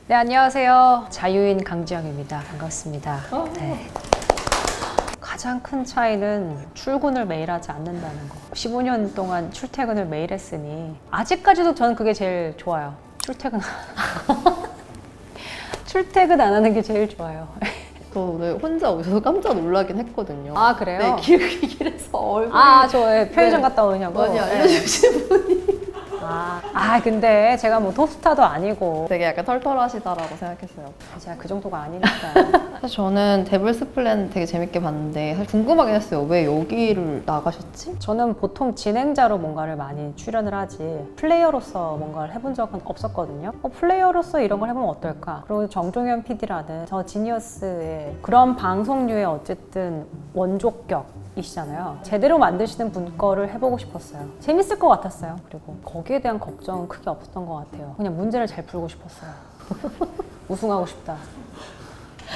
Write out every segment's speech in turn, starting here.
네, 안녕하세요. 자유인 강지영입니다. 반갑습니다. 네. 가장 큰 차이는 출근을 매일 하지 않는다는 거. 15년 동안 출퇴근을 매일 했으니 아직까지도 저는 그게 제일 좋아요. 출퇴근 안 하는 게 제일 좋아요. 저 오늘 혼자 오셔서 깜짝 놀라긴 했거든요. 아, 그래요? 네, 길에서 얼굴이 저 편의점 갔다 오냐고. 많이 알려주신 분이 근데 제가 뭐 톱스타도 아니고 되게 약간 털털하시다라고 생각했어요. 제가 그 정도가 아니니까. 사실 저는 데블스 플랜 되게 재밌게 봤는데 사실 궁금하긴 했어요. 왜 여기를 나가셨지? 저는 보통 진행자로 뭔가를 많이 출연을 하지 플레이어로서 뭔가를 해본 적은 없었거든요. 플레이어로서 이런 걸 해보면 어떨까? 그리고 정종현 PD라는 저 지니어스의 그런 방송류의 어쨌든 원조격이시잖아요. 제대로 만드시는 분 거를 해보고 싶었어요. 재밌을 것 같았어요. 그리고 거기에 대한 걱정은 크게 없었던 것 같아요. 그냥 문제를 잘 풀고 싶었어요. 우승하고 싶다.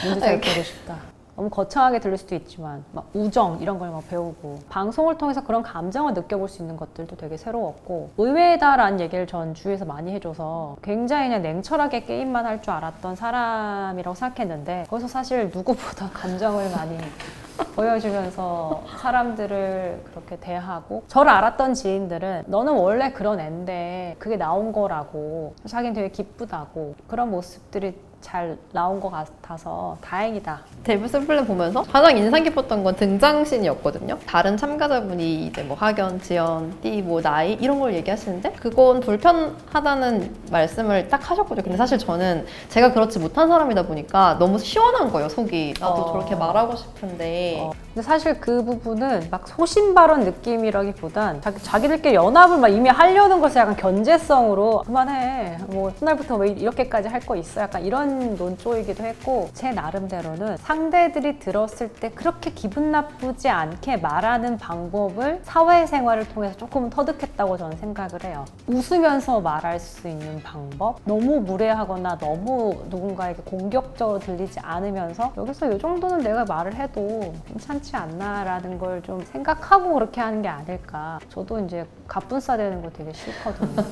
문제 잘 풀고 싶다. 너무 거창하게 들릴 수도 있지만 막 우정 이런 걸 막 배우고 방송을 통해서 그런 감정을 느껴볼 수 있는 것들도 되게 새로웠고 의외다라는 얘기를 전 주위에서 많이 해줘서 굉장히 그냥 냉철하게 게임만 할 줄 알았던 사람이라고 생각했는데 거기서 사실 누구보다 감정을 많이 보여주면서 사람들을 그렇게 대하고 저를 알았던 지인들은 너는 원래 그런 앤데 그게 나온 거라고 자기는 되게 기쁘다고 그런 모습들이 잘 나온 것 같아서 다행이다. 데블스 플랜 보면서 가장 인상 깊었던 건 등장신이었거든요. 다른 참가자분이 이제 뭐 학연, 지연, 띠, 뭐 나이 이런 걸 얘기하시는데 그건 불편하다는 말씀을 딱 하셨거든요. 근데 사실 저는 제가 그렇지 못한 사람이다 보니까 너무 시원한 거예요, 속이. 나도 저렇게 말하고 싶은데. 근데 사실 그 부분은 막 소신발언 느낌이라기보단 자기들끼리 연합을 막 이미 하려는 것을 약간 견제성으로 그만해. 뭐 첫날부터 왜 이렇게까지 할 거 있어? 약간 이런 논조이기도 했고 제 나름대로는 상대들이 들었을 때 그렇게 기분 나쁘지 않게 말하는 방법을 사회생활을 통해서 조금 터득했다고 저는 생각을 해요. 웃으면서 말할 수 있는 방법? 너무 무례하거나 너무 누군가에게 공격적으로 들리지 않으면서 여기서 이 정도는 내가 말을 해도 괜찮지 않나 라는 걸 좀 생각하고 그렇게 하는 게 아닐까. 저도 이제 갑분싸 되는 거 되게 싫거든요.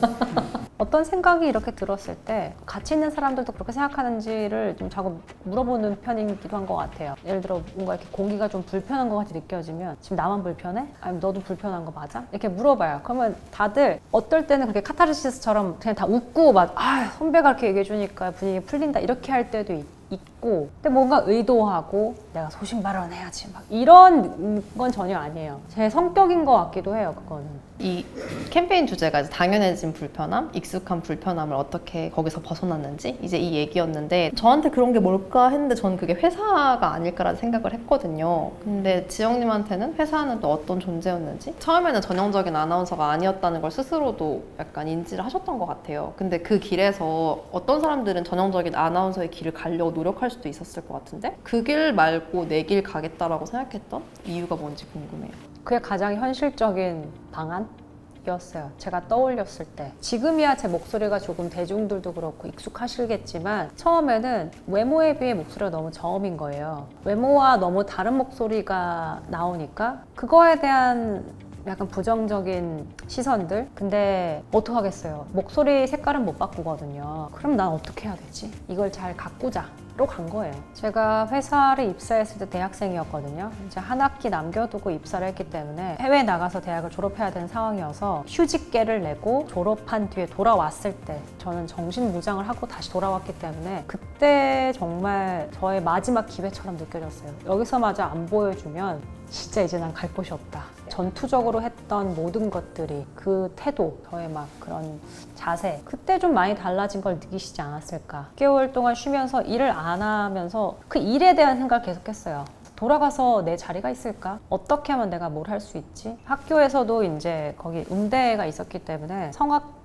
어떤 생각이 이렇게 들었을 때 같이 있는 사람들도 그렇게 생각하는지를 좀 자꾸 물어보는 편이기도 한 것 같아요. 예를 들어 뭔가 이렇게 공기가 좀 불편한 것 같이 느껴지면 지금 나만 불편해? 아니면 너도 불편한 거 맞아? 이렇게 물어봐요. 그러면 다들 어떨 때는 그렇게 카타르시스처럼 그냥 다 웃고 막 선배가 이렇게 얘기해 주니까 분위기 풀린다 이렇게 할 때도 있고 근데 뭔가 의도하고 내가 소신 발언해야지 막 이런 건 전혀 아니에요. 제 성격인 것 같기도 해요. 그거는. 이 캠페인 주제가 이제 당연해진 불편함, 익숙한 불편함을 어떻게 거기서 벗어났는지 이제 이 얘기였는데 저한테 그런 게 뭘까 했는데 저는 그게 회사가 아닐까라는 생각을 했거든요. 근데 지영님한테는 회사는 또 어떤 존재였는지 처음에는 전형적인 아나운서가 아니었다는 걸 스스로도 약간 인지를 하셨던 것 같아요. 근데 그 길에서 어떤 사람들은 전형적인 아나운서의 길을 가려고 노력할 수도 있었을 것 같은데 그 길 말고 내 길 가겠다라고 생각했던 이유가 뭔지 궁금해요. 그게 가장 현실적인 방안이었어요. 제가 떠올렸을 때. 지금이야 제 목소리가 조금 대중들도 그렇고 익숙하시겠지만 처음에는 외모에 비해 목소리가 너무 저음인 거예요. 외모와 너무 다른 목소리가 나오니까 그거에 대한 약간 부정적인 시선들? 근데 어떡하겠어요. 목소리 색깔은 못 바꾸거든요. 그럼 난 어떻게 해야 되지? 이걸 잘 가꾸자. 로 간 거예요. 제가 회사를 입사했을 때 대학생이었거든요. 이제 한 학기 남겨두고 입사를 했기 때문에 해외에 나가서 대학을 졸업해야 되는 상황이어서 휴직계를 내고 졸업한 뒤에 돌아왔을 때 저는 정신무장을 하고 다시 돌아왔기 때문에 그때 정말 저의 마지막 기회처럼 느껴졌어요. 여기서마저 안 보여주면 진짜 이제 난 갈 곳이 없다. 전투적으로 했던 모든 것들이 그 태도, 저의 막 그런 자세 그때 좀 많이 달라진 걸 느끼시지 않았을까. 6개월 동안 쉬면서 일을 안 하면서 그 일에 대한 생각을 계속했어요. 돌아가서 내 자리가 있을까? 어떻게 하면 내가 뭘 할 수 있지? 학교에서도 이제 거기 음대가 있었기 때문에 성악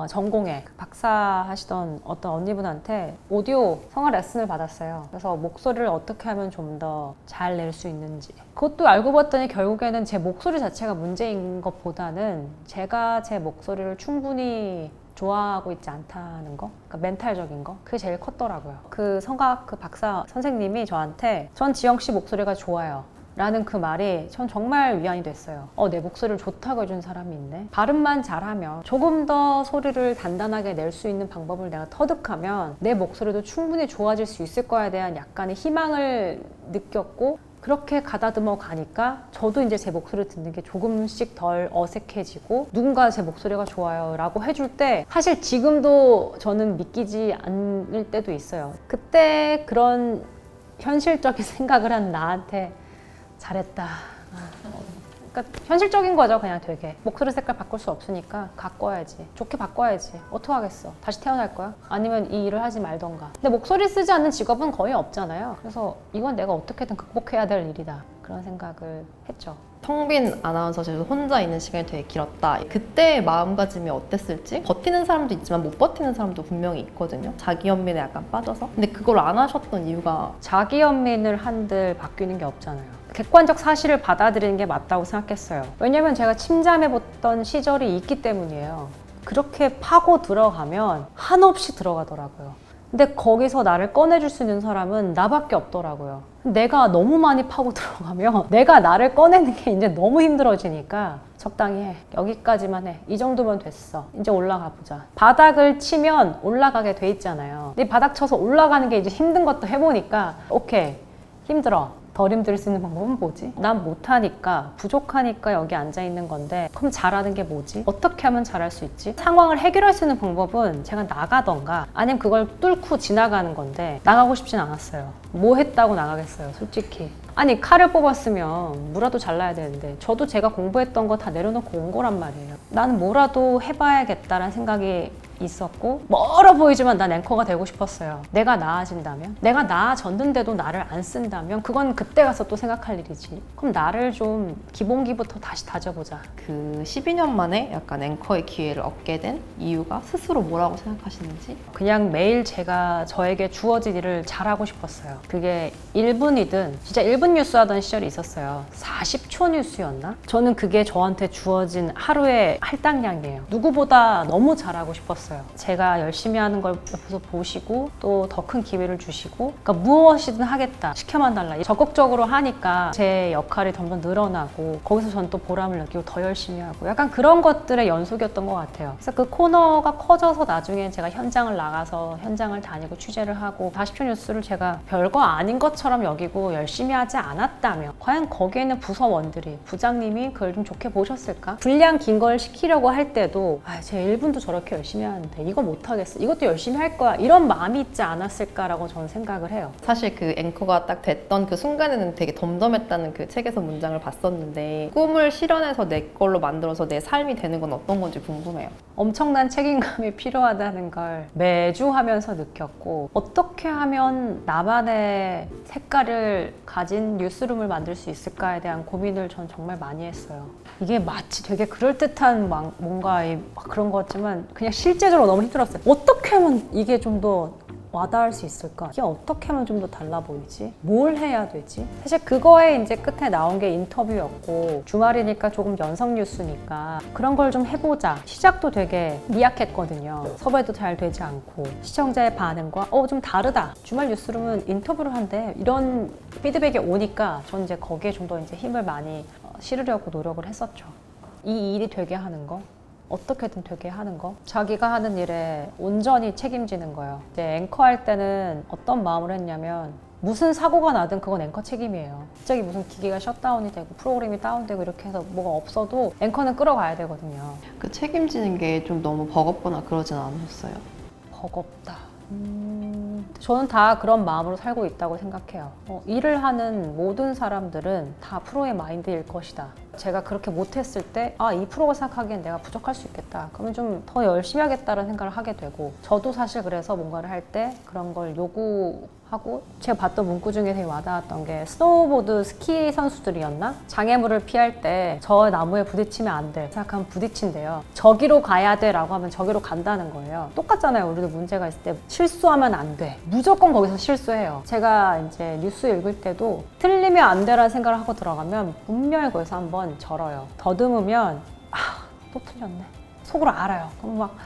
전공에 박사 하시던 어떤 언니분한테 오디오 성악 레슨을 받았어요. 그래서 목소리를 어떻게 하면 좀 더 잘 낼 수 있는지 그것도 알고 봤더니 결국에는 제 목소리 자체가 문제인 것보다는 제가 제 목소리를 충분히 좋아하고 있지 않다는 거, 그러니까 멘탈적인 거, 그게 제일 컸더라고요. 그 성악 그 박사 선생님이 저한테 전 지영 씨 목소리가 좋아요. 라는 그 말이 전 정말 위안이 됐어요. 내 목소리를 좋다고 해준 사람이 있네. 발음만 잘하면 조금 더 소리를 단단하게 낼 수 있는 방법을 내가 터득하면 내 목소리도 충분히 좋아질 수 있을 거에 대한 약간의 희망을 느꼈고, 그렇게 가다듬어 가니까 저도 이제 제 목소리를 듣는 게 조금씩 덜 어색해지고, 누군가 제 목소리가 좋아요 라고 해줄 때 사실 지금도 저는 믿기지 않을 때도 있어요. 그때 그런 현실적인 생각을 한 나한테 잘했다. 그러니까 현실적인 거죠. 그냥 되게 목소리 색깔 바꿀 수 없으니까 바꿔야지, 좋게 바꿔야지, 어떡하겠어, 다시 태어날 거야? 아니면 이 일을 하지 말던가. 근데 목소리 쓰지 않는 직업은 거의 없잖아요. 그래서 이건 내가 어떻게든 극복해야 될 일이다, 그런 생각을 했죠. 성빈 아나운서실에서 혼자 있는 시간이 되게 길었다. 그때 마음가짐이 어땠을지? 버티는 사람도 있지만 못 버티는 사람도 분명히 있거든요. 자기 연민에 약간 빠져서. 근데 그걸 안 하셨던 이유가 자기 연민을 한들 바뀌는 게 없잖아요. 객관적 사실을 받아들이는 게 맞다고 생각했어요. 왜냐면 제가 침잠해봤던 시절이 있기 때문이에요. 그렇게 파고 들어가면 한없이 들어가더라고요. 근데 거기서 나를 꺼내줄 수 있는 사람은 나밖에 없더라고요. 내가 너무 많이 파고 들어가면 내가 나를 꺼내는 게 이제 너무 힘들어지니까 적당히 해. 여기까지만 해. 이 정도면 됐어. 이제 올라가 보자. 바닥을 치면 올라가게 돼 있잖아요. 근데 바닥 쳐서 올라가는 게 이제 힘든 것도 해보니까 오케이, 힘들어. 덜 힘들 수 있는 방법은 뭐지? 난 못하니까, 부족하니까 여기 앉아있는 건데, 그럼 잘하는 게 뭐지? 어떻게 하면 잘할 수 있지? 상황을 해결할 수 있는 방법은 제가 나가던가 아니면 그걸 뚫고 지나가는 건데, 나가고 싶진 않았어요. 뭐 했다고 나가겠어요, 솔직히. 아니, 칼을 뽑았으면 무라도 잘라야 되는데 저도 제가 공부했던 거 다 내려놓고 온 거란 말이에요. 나는 뭐라도 해봐야겠다라는 생각이 있었고, 멀어 보이지만 난 앵커가 되고 싶었어요. 내가 나아진다면, 내가 나아졌는데도 나를 안 쓴다면 그건 그때 가서 또 생각할 일이지. 그럼 나를 좀 기본기부터 다시 다져보자. 그 12년 만에 약간 앵커의 기회를 얻게 된 이유가 스스로 뭐라고 생각하시는지? 그냥 매일 제가 저에게 주어진 일을 잘하고 싶었어요. 그게 1분이든 진짜 1분 뉴스 하던 시절이 있었어요. 40초 뉴스였나? 저는 그게 저한테 주어진 하루의 할당량이에요. 누구보다 너무 잘하고 싶었어요. 제가 열심히 하는 걸 옆에서 보시고 또 더 큰 기회를 주시고, 그러니까 무엇이든 하겠다, 시켜만 달라, 적극적으로 하니까 제 역할이 점점 늘어나고, 거기서 전 또 보람을 느끼고 더 열심히 하고, 약간 그런 것들의 연속이었던 것 같아요. 그래서 그 코너가 커져서 나중에 제가 현장을 나가서 현장을 다니고 취재를 하고, 40초 뉴스를 제가 별거 아닌 것처럼 여기고 열심히 하지 않았다면 과연 거기에 있는 부서원들이, 부장님이 그걸 좀 좋게 보셨을까? 분량 긴 걸 시키려고 할 때도 제 1분도 저렇게 열심히 하는데 이거 못하겠어, 이것도 열심히 할 거야, 이런 마음이 있지 않았을까라고 저는 생각을 해요. 사실 그 앵커가 딱 됐던 그 순간에는 되게 덤덤했다는 그 책에서 문장을 봤었는데, 꿈을 실현해서 내 걸로 만들어서 내 삶이 되는 건 어떤 건지 궁금해요. 엄청난 책임감이 필요하다는 걸 매주 하면서 느꼈고, 어떻게 하면 나만의 색깔을 가진 뉴스룸을 만들 수 있을까에 대한 고민을 전 정말 많이 했어요. 이게 마치 되게 그럴듯한 뭔가 그런 것 같지만 그냥 실제적으로 너무 힘들었어요. 어떻게 하면 이게 좀 더 와닿을 수 있을까? 이게 어떻게 하면 좀 더 달라 보이지? 뭘 해야 되지? 사실 그거에 이제 끝에 나온 게 인터뷰였고, 주말이니까 조금 연성 뉴스니까 그런 걸 좀 해보자. 시작도 되게 미약했거든요. 섭외도 잘 되지 않고, 시청자의 반응과 좀 다르다, 주말 뉴스룸은 인터뷰를 한대, 이런 피드백이 오니까 전 이제 거기에 좀 더 이제 힘을 많이 실으려고 노력을 했었죠. 이 일이 되게 하는 거, 어떻게든 되게 하는 거, 자기가 하는 일에 온전히 책임지는 거예요. 이제 앵커 할 때는 어떤 마음으로 했냐면, 무슨 사고가 나든 그건 앵커 책임이에요. 갑자기 무슨 기계가 셧다운이 되고 프로그램이 다운되고 이렇게 해서 뭐가 없어도 앵커는 끌어가야 되거든요. 그 책임지는 게 좀 너무 버겁거나 그러진 않으셨어요? 버겁다. 저는 다 그런 마음으로 살고 있다고 생각해요. 일을 하는 모든 사람들은 다 프로의 마인드일 것이다. 제가 그렇게 못했을 때 이 프로가 생각하기엔 내가 부족할 수 있겠다, 그러면 좀 더 열심히 하겠다는 생각을 하게 되고, 저도 사실 그래서 뭔가를 할 때 그런 걸 요구하고, 제가 봤던 문구 중에 되게 와닿았던 게 스노우보드 스키 선수들이었나? 장애물을 피할 때 저 나무에 부딪히면 안 돼 생각하면 부딪힌대요. 저기로 가야 돼 라고 하면 저기로 간다는 거예요. 똑같잖아요. 우리도 문제가 있을 때 실수하면 안 돼, 무조건 거기서 실수해요. 제가 이제 뉴스 읽을 때도 틀리면 안 돼라는 생각을 하고 들어가면 분명히 거기서 한번 절어요. 더듬으면 또 틀렸네, 속으로 알아요. 그럼 막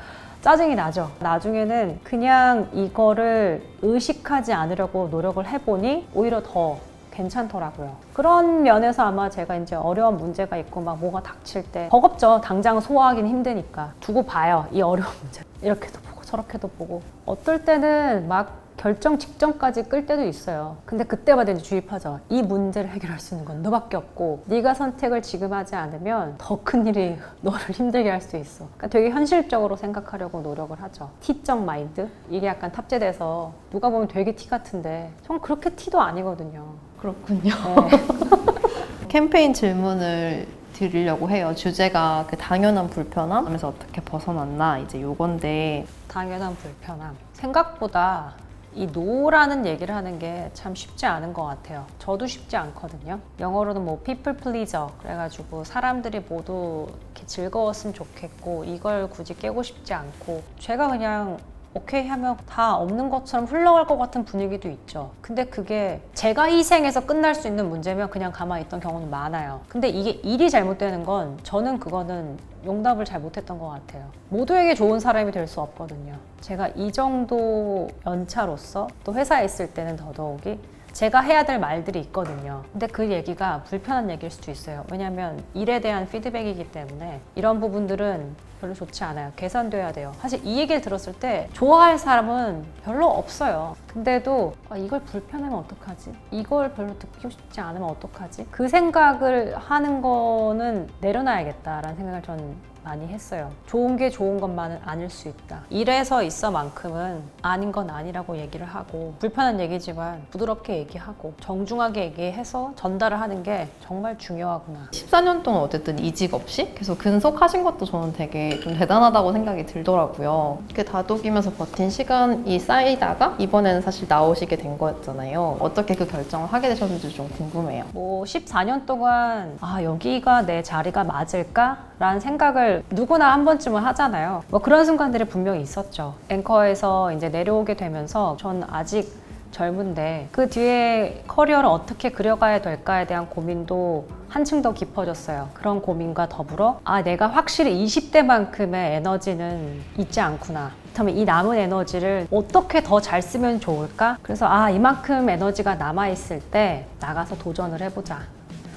짜증이 나죠. 나중에는 그냥 이거를 의식하지 않으려고 노력을 해보니 오히려 더 괜찮더라고요. 그런 면에서 아마 제가 이제 어려운 문제가 있고 막 뭐가 닥칠 때 버겁죠. 당장 소화하기는 힘드니까 두고 봐요. 이 어려운 문제. 이렇게도 보고 저렇게도 보고 어떨 때는 막 결정 직전까지 끌 때도 있어요. 근데 그때마다 이제 주입하죠. 이 문제를 해결할 수 있는 건 너밖에 없고 네가 선택을 지금 하지 않으면 더 큰 일이 너를 힘들게 할 수 있어. 그러니까 되게 현실적으로 생각하려고 노력을 하죠. T적 마인드? 이게 약간 탑재돼서 누가 보면 되게 T 같은데 전 그렇게 T도 아니거든요. 그렇군요. 네. 캠페인 질문을 드리려고 해요. 주제가 그 당연한 불편함 하면서 어떻게 벗어났나 이제 요건데 당연한 불편함. 생각보다 이 노라는 얘기를 하는 게 참 쉽지 않은 것 같아요. 저도 쉽지 않거든요. 영어로는 뭐 people pleaser 그래가지고 사람들이 모두 이렇게 즐거웠으면 좋겠고 이걸 굳이 깨고 싶지 않고 제가 그냥 오케이 하면 다 없는 것처럼 흘러갈 것 같은 분위기도 있죠. 근데 그게 제가 희생해서 끝날 수 있는 문제면 그냥 가만히 있던 경우는 많아요. 근데 이게 일이 잘못되는 건 저는 그거는 용납을 잘 못했던 것 같아요. 모두에게 좋은 사람이 될 수 없거든요. 제가 이 정도 연차로서 또 회사에 있을 때는 더더욱이 제가 해야 될 말들이 있거든요. 근데 그 얘기가 불편한 얘기일 수도 있어요. 왜냐면 일에 대한 피드백이기 때문에 이런 부분들은 별로 좋지 않아요. 개선돼야 돼요. 사실 이 얘기를 들었을 때 좋아할 사람은 별로 없어요. 근데도 이걸 불편하면 어떡하지? 이걸 별로 듣고 싶지 않으면 어떡하지? 그 생각을 하는 거는 내려놔야겠다라는 생각을 저는 많이 했어요. 좋은 게 좋은 것만은 아닐 수 있다. 이래서 있어만큼은 아닌 건 아니라고 얘기를 하고 불편한 얘기지만 부드럽게 얘기하고 정중하게 얘기해서 전달을 하는 게 정말 중요하구나. 14년 동안 어쨌든 이직 없이 계속 근속하신 것도 저는 되게 좀 대단하다고 생각이 들더라고요. 이렇게 다독이면서 버틴 시간이 쌓이다가 이번에는 사실 나오시게 된 거였잖아요. 어떻게 그 결정을 하게 되셨는지 좀 궁금해요. 뭐 14년 동안 여기가 내 자리가 맞을까? 라는 생각을 누구나 한 번쯤은 하잖아요. 뭐 그런 순간들이 분명히 있었죠. 앵커에서 이제 내려오게 되면서 전 아직 젊은데 그 뒤에 커리어를 어떻게 그려가야 될까에 대한 고민도 한층 더 깊어졌어요. 그런 고민과 더불어 내가 확실히 20대만큼의 에너지는 있지 않구나. 그렇다면 이 남은 에너지를 어떻게 더 잘 쓰면 좋을까? 그래서 이만큼 에너지가 남아있을 때 나가서 도전을 해보자.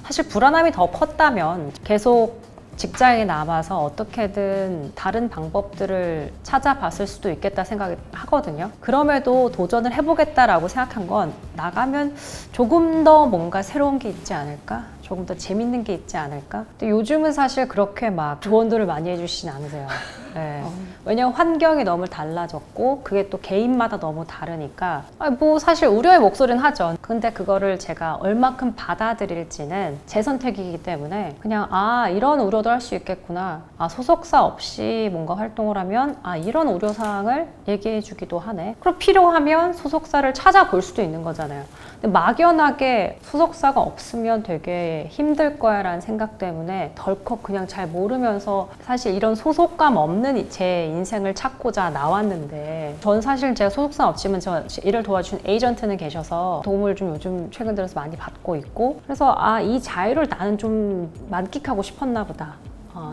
사실 불안함이 더 컸다면 계속 직장에 남아서 어떻게든 다른 방법들을 찾아봤을 수도 있겠다 생각을 하거든요. 그럼에도 도전을 해보겠다라고 생각한 건 나가면 조금 더 뭔가 새로운 게 있지 않을까? 조금 더 재밌는 게 있지 않을까? 근데 요즘은 사실 그렇게 막 조언들을 많이 해주시진 않으세요. 네. 왜냐면 환경이 너무 달라졌고 그게 또 개인마다 너무 다르니까 뭐 사실 우려의 목소리는 하죠. 근데 그거를 제가 얼마큼 받아들일지는 제 선택이기 때문에 그냥 이런 우려도 할 수 있겠구나. 소속사 없이 뭔가 활동을 하면 이런 우려사항을 얘기해 주기도 하네. 그럼 필요하면 소속사를 찾아볼 수도 있는 거잖아요. 근데 막연하게 소속사가 없으면 되게 힘들 거야 라는 생각 때문에 덜컥 그냥 잘 모르면서 사실 이런 소속감 없는 제 인생을 찾고자 나왔는데 전 사실 제가 소속사 없지만 저 일을 도와주신 에이전트는 계셔서 도움을 좀 요즘 최근 들어서 많이 받고 있고 그래서 이 자유를 나는 좀 만끽하고 싶었나 보다.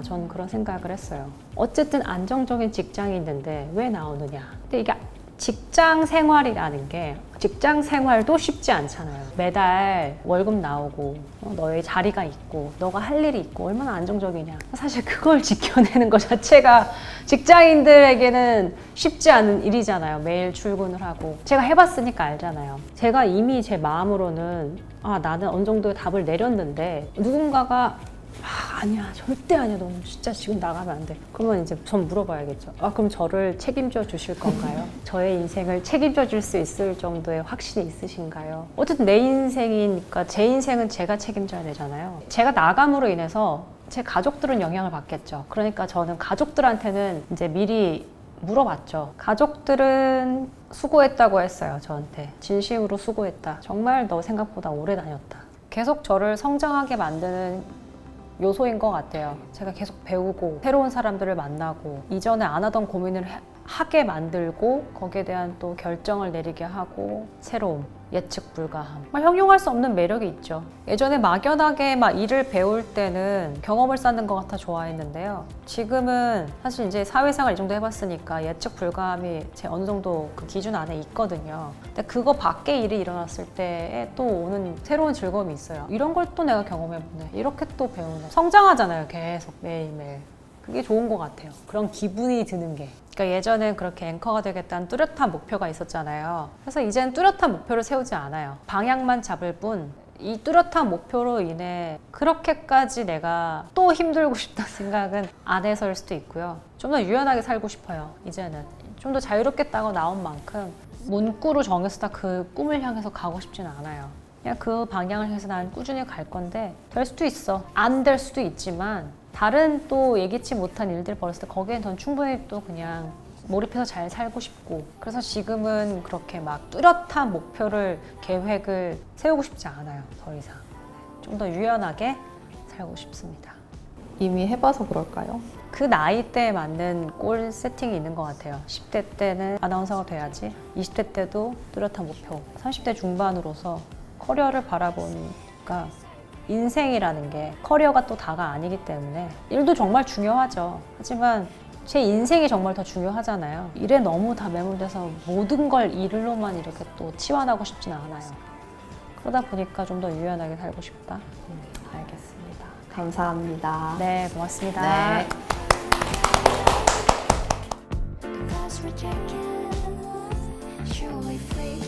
저는 그런 생각을 했어요. 어쨌든 안정적인 직장이 있는데 왜 나오느냐. 근데 이게 직장 생활이라는 게 직장 생활도 쉽지 않잖아요. 매달 월급 나오고 너의 자리가 있고 너가 할 일이 있고 얼마나 안정적이냐. 사실 그걸 지켜내는 것 자체가 직장인들에게는 쉽지 않은 일이잖아요. 매일 출근을 하고. 제가 해봤으니까 알잖아요. 제가 이미 제 마음으로는 나는 어느 정도의 답을 내렸는데 누군가가 아니야 절대 아니야 너 진짜 지금 나가면 안 돼. 그러면 이제 전 물어봐야겠죠. 그럼 저를 책임져 주실 건가요? 저의 인생을 책임져 줄 수 있을 정도의 확신이 있으신가요? 어쨌든 내 인생이니까 제 인생은 제가 책임져야 되잖아요. 제가 나감으로 인해서 제 가족들은 영향을 받겠죠. 그러니까 저는 가족들한테는 이제 미리 물어봤죠. 가족들은 수고했다고 했어요. 저한테 진심으로 수고했다. 정말 너 생각보다 오래 다녔다. 계속 저를 성장하게 만드는 요소인 것 같아요. 제가 계속 배우고 새로운 사람들을 만나고 이전에 안 하던 고민을 하게 만들고 거기에 대한 또 결정을 내리게 하고 새로움, 예측 불가함. 형용할 수 없는 매력이 있죠. 예전에 막연하게 막 일을 배울 때는 경험을 쌓는 것 같아 좋아했는데요. 지금은 사실 이제 사회생활 이 정도 해봤으니까 예측 불가함이 제 어느 정도 그 기준 안에 있거든요. 근데 그거 밖에 일이 일어났을 때에 또 오는 새로운 즐거움이 있어요. 이런 걸 또 내가 경험해보네. 이렇게 또 배우네. 성장하잖아요. 계속 매일매일. 그게 좋은 것 같아요. 그런 기분이 드는 게. 그러니까 예전엔 그렇게 앵커가 되겠다는 뚜렷한 목표가 있었잖아요. 그래서 이제는 뚜렷한 목표를 세우지 않아요. 방향만 잡을 뿐, 이 뚜렷한 목표로 인해 그렇게까지 내가 또 힘들고 싶다는 생각은 안 해서일 수도 있고요. 좀 더 유연하게 살고 싶어요. 이제는 좀 더 자유롭겠다고 나온 만큼 문구로 정해서 다 그 꿈을 향해서 가고 싶지는 않아요. 그냥 그 방향을 향해서 난 꾸준히 갈 건데 될 수도 있어. 안 될 수도 있지만 다른 또 예기치 못한 일들 벌었을 때 거기엔 전 충분히 또 그냥 몰입해서 잘 살고 싶고, 그래서 지금은 그렇게 막 뚜렷한 목표를, 계획을 세우고 싶지 않아요. 더 이상 좀 더 유연하게 살고 싶습니다. 이미 해봐서 그럴까요? 그 나이대에 맞는 골 세팅이 있는 것 같아요. 10대 때는 아나운서가 돼야지, 20대 때도 뚜렷한 목표, 30대 중반으로서 커리어를 바라보니까 인생이라는 게 커리어가 또 다가 아니기 때문에 일도 정말 중요하죠. 하지만 제 인생이 정말 더 중요하잖아요. 일에 너무 다 매몰돼서 모든 걸 일로만 이렇게 또 치환하고 싶지는 않아요. 그러다 보니까 좀 더 유연하게 살고 싶다. 알겠습니다. 감사합니다. 네, 고맙습니다. 네. Cause rejected, surely free.